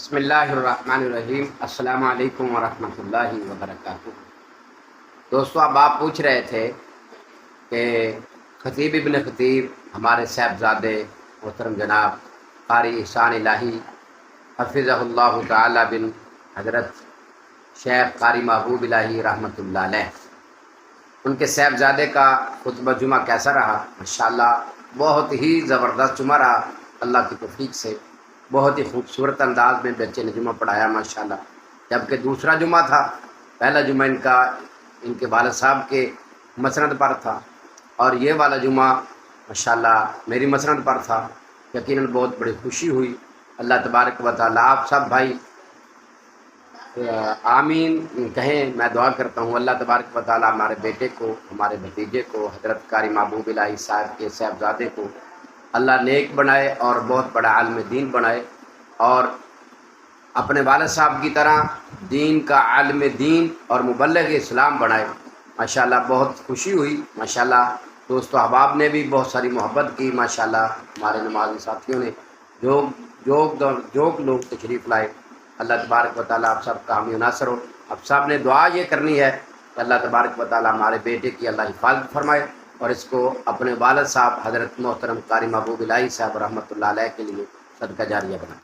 بسم اللہ الرحمن الرحیم۔ السلام علیکم ورحمۃ اللہ وبرکاتہ۔ دوستو، اب آپ پوچھ رہے تھے کہ خطیب ابن خطیب ہمارے صاحبزادے محترم جناب قاری احسان الہی حفظہ اللہ تعالی بن حضرت شیخ قاری محبوب الہی رحمۃ اللہ علیہ، ان کے صاحبزادے کا خطبہ جمعہ کیسا رہا؟ ماشاءاللہ بہت ہی زبردست جمعہ رہا۔ اللہ کی توفیق سے بہت ہی خوبصورت انداز میں بچے نے جمعہ پڑھایا ماشاءاللہ۔ جبکہ دوسرا جمعہ تھا، پہلا جمعہ ان کے والد صاحب کے مسند پر تھا، اور یہ والا جمعہ ماشاءاللہ میری مسند پر تھا۔ یقیناً بہت بڑی خوشی ہوئی۔ اللہ تبارک و تعالیٰ آپ سب بھائی آمین کہیں، میں دعا کرتا ہوں اللہ تبارک و تعالیٰ ہمارے بیٹے کو، ہمارے بھتیجے کو، حضرت قاری محبوب الہی صاحب کے صاحبزادے کو اللہ نیک بنائے اور بہت بڑا عالم دین بنائے، اور اپنے والد صاحب کی طرح دین کا عالم دین اور مبلغ اسلام بنائے۔ ماشاءاللہ بہت خوشی ہوئی ماشاءاللہ۔ دوست و احباب نے بھی بہت ساری محبت کی ماشاءاللہ، ہمارے نمازی ساتھیوں نے جو لوگ تشریف لائے۔ اللہ تبارک و تعالیٰ آپ سب کا حامی و ناصر ہو۔ اب سب نے دعا یہ کرنی ہے کہ اللہ تبارک و تعالیٰ ہمارے بیٹے کی اللہ حفاظت فرمائے، اور اس کو اپنے والد صاحب حضرت محترم قاری محبوب الہی صاحب رحمۃ اللہ علیہ کے لیے صدقہ جاریہ بنائے۔